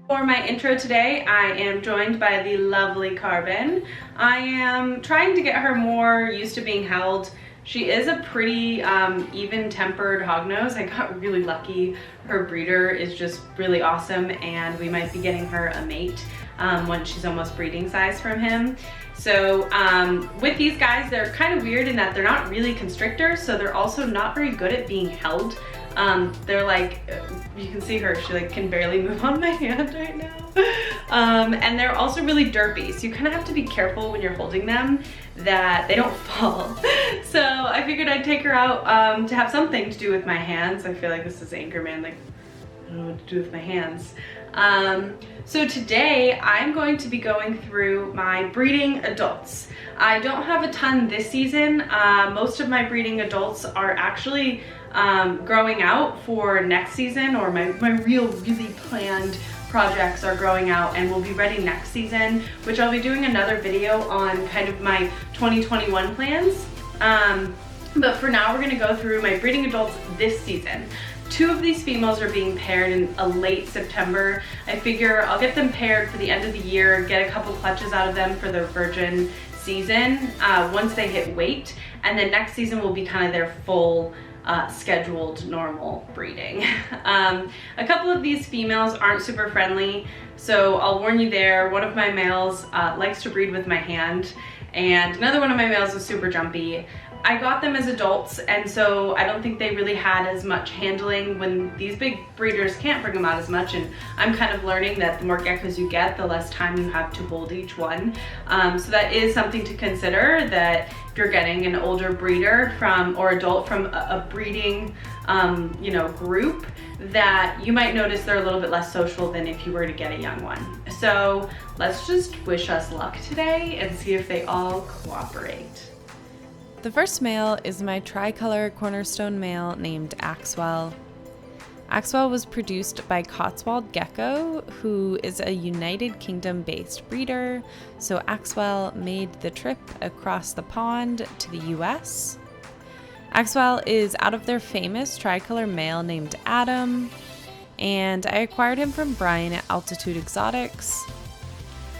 For my intro today, I am joined by the lovely Carbon. I am trying to get her more used to being held. She is a pretty even-tempered hognose. I got really lucky. Her breeder is just really awesome, and we might be getting her a mate once she's almost breeding size from him. So with these guys, they're kind of weird in that they're not really constrictors, so they're also not very good at being held. They're like, you can see her, she like can barely move on my hand right now. And they're also really derpy, so you kind of have to be careful when you're holding them that they don't fall. So I figured I'd take her out to have something to do with my hands. I feel like this is Anchorman, like, I don't know what to do with my hands. So today I'm going to be going through my breeding adults. I don't have a ton this season. Most of my breeding adults are actually growing out for next season, or my really planned projects are growing out and will be ready next season, which I'll be doing another video on kind of my 2021 plans. But for now, we're gonna go through my breeding adults this season. 2 of these females are being paired in a late September. I figure I'll get them paired for the end of the year, get a couple clutches out of them for their virgin season once they hit weight, and then next season will be kind of their full scheduled normal breeding. A couple of these females aren't super friendly, so I'll warn you there. One of my males likes to breed with my hand, and another one of my males is super jumpy. I got them as adults, and so I don't think they really had as much handling. When these big breeders can't bring them out as much, and I'm kind of learning that the more geckos you get, the less time you have to hold each one. So that is something to consider, that if you're getting an older breeder from, or adult from a breeding group, that you might notice they're a little bit less social than if you were to get a young one. So let's just wish us luck today and see if they all cooperate. The first male is my tricolor cornerstone male named Axwell. Axwell was produced by Crested Gecko, who is a United Kingdom-based breeder, so Axwell made the trip across the pond to the US. Axwell is out of their famous tricolor male named Adam, and I acquired him from Brian at Altitude Exotics.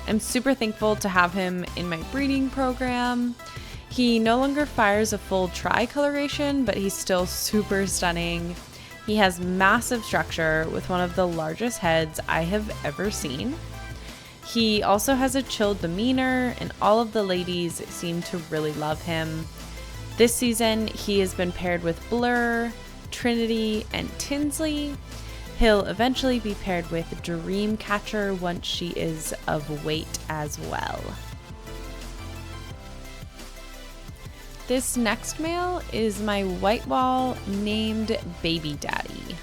I'm super thankful to have him in my breeding program. He no longer fires a full tricoloration, but he's still super stunning. He has massive structure with one of the largest heads I have ever seen. He also has a chill demeanor, and all of the ladies seem to really love him. This season, he has been paired with Blur, Trinity, and Tinsley. He'll eventually be paired with Dreamcatcher once she is of weight as well. This next male is my white wall named Baby Daddy.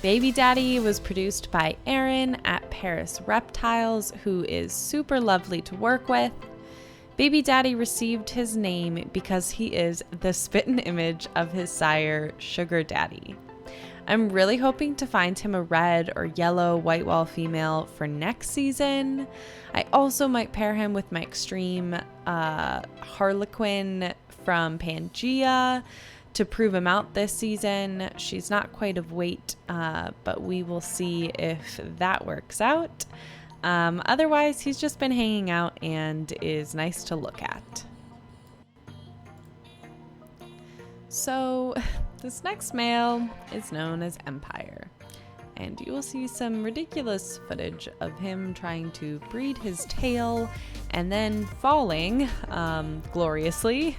Baby Daddy was produced by Aaron at Paris Reptiles, who is super lovely to work with. Baby Daddy received his name because he is the spit-and image of his sire, Sugar Daddy. I'm really hoping to find him a red or yellow white wall female for next season. I also might pair him with my extreme Harlequin from Pangea to prove him out this season. She's not quite of weight, but we will see if that works out. Otherwise, he's just been hanging out and is nice to look at. So this next male is known as Empire, and you will see some ridiculous footage of him trying to breed his tail and then falling gloriously.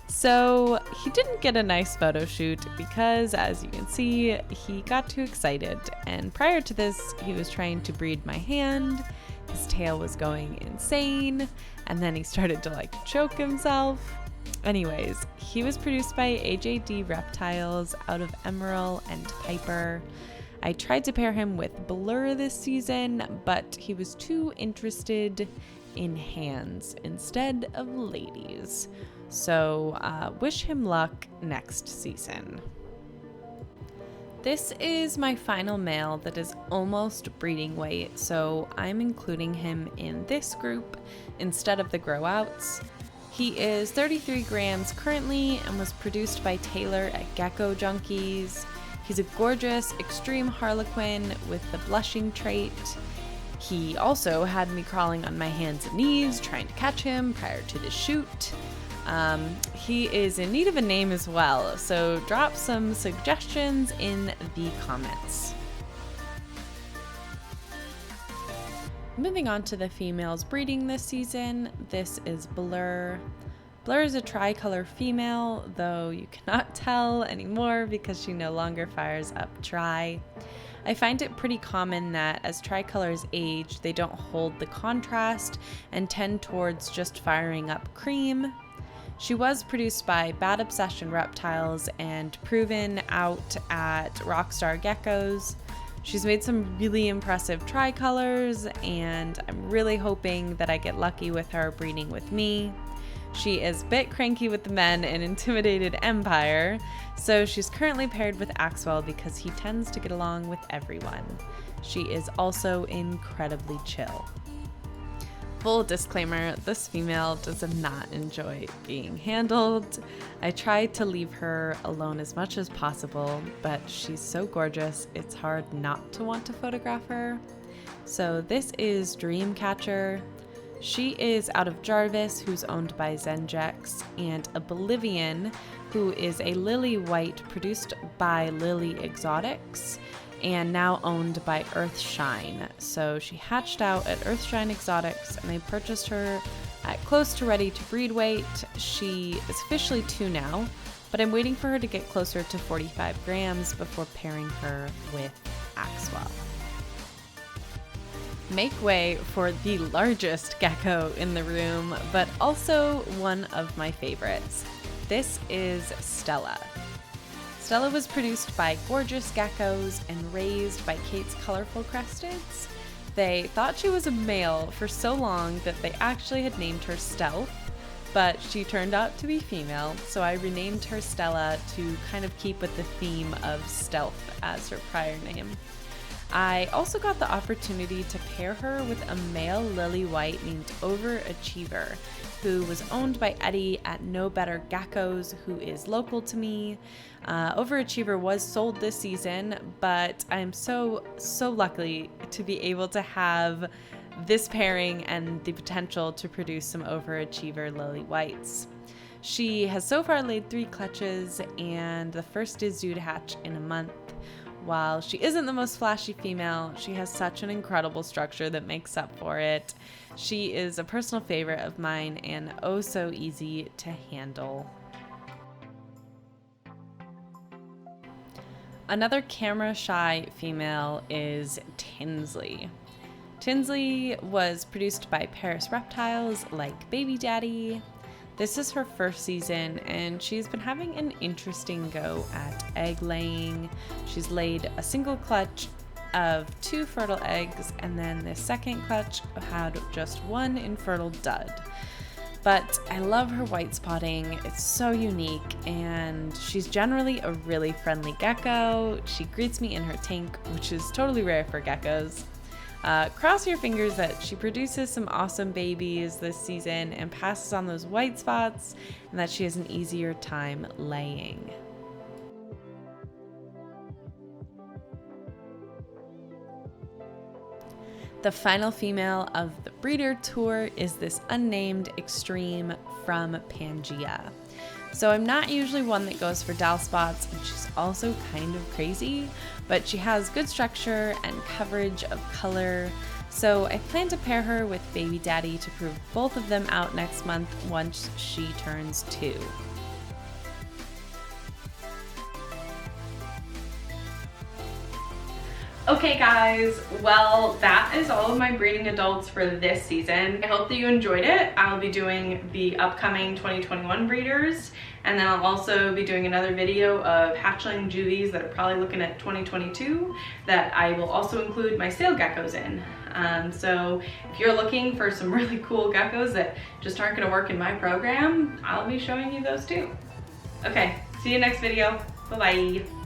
So he didn't get a nice photo shoot because, as you can see, he got too excited, and prior to this he was trying to breed my hand. His tail was going insane, and then he started to like choke himself. Anyways, he was produced by AJD Reptiles out of Emerald and Piper. I tried to pair him with Blur this season, but he was too interested in hands instead of ladies. So wish him luck next season. This is my final male that is almost breeding weight, so I'm including him in this group instead of the grow outs. He is 33 grams currently and was produced by Taylor at Gecko Junkies. He's a gorgeous extreme harlequin with the blushing trait. He also had me crawling on my hands and knees trying to catch him prior to the shoot. He is in need of a name as well, so drop some suggestions in the comments. Moving on to the females breeding this season, this is Blur. Blur is a tricolor female, though you cannot tell anymore because she no longer fires up tri. I find it pretty common that as tricolors age, they don't hold the contrast and tend towards just firing up cream. She was produced by Bad Obsession Reptiles and proven out at Rockstar Geckos. She's made some really impressive tricolors, and I'm really hoping that I get lucky with her breeding with me. She is a bit cranky with the men and intimidated Empire, so she's currently paired with Axwell because he tends to get along with everyone. She is also incredibly chill. Full disclaimer, this female does not enjoy being handled. I try to leave her alone as much as possible, but she's so gorgeous, it's hard not to want to photograph her. So this is Dreamcatcher. She is out of Jarvis, who's owned by Zenjex, and a Bolivian, who is a lily white produced by Lily Exotics and now owned by Earthshine. So she hatched out at Earthshine Exotics and they purchased her at close to ready to breed weight. She is officially 2 now, but I'm waiting for her to get closer to 45 grams before pairing her with Axwell. Make way for the largest gecko in the room, but also one of my favorites. This is Stella. Stella was produced by Gorgeous Geckos and raised by Kate's Colorful Cresteds. They thought she was a male for so long that they actually had named her Stealth, but she turned out to be female, so I renamed her Stella to kind of keep with the theme of stealth as her prior name. I also got the opportunity to pair her with a male lily white named Overachiever, who was owned by Eddie at No Better Geckos, who is local to me. Overachiever was sold this season, but I'm so lucky to be able to have this pairing and the potential to produce some Overachiever lily whites. She has so far laid 3 clutches, and the first is due to hatch in a month. While she isn't the most flashy female, she has such an incredible structure that makes up for it. She is a personal favorite of mine and oh so easy to handle. Another camera-shy female is Tinsley. Tinsley was produced by Paris Reptiles like Baby Daddy. This is her first season, and she's been having an interesting go at egg laying. She's laid a single clutch of 2 fertile eggs, and then the second clutch had just 1 infertile dud. But I love her white spotting. It's so unique, and she's generally a really friendly gecko. She greets me in her tank, which is totally rare for geckos. Cross your fingers that she produces some awesome babies this season and passes on those white spots, and that she has an easier time laying. The final female of the breeder tour is this Unnamed Extreme from Pangea. So I'm not usually one that goes for dowel spots, and she's also kind of crazy, but she has good structure and coverage of color. So I plan to pair her with Baby Daddy to prove both of them out next month once she turns 2. Okay guys, well that is all of my breeding adults for this season. I hope that you enjoyed it. I'll be doing the upcoming 2021 breeders, and then I'll also be doing another video of hatchling juvies that are probably looking at 2022 that I will also include my sale geckos in. So if you're looking for some really cool geckos that just aren't gonna work in my program, I'll be showing you those too. Okay, see you next video. Bye-bye.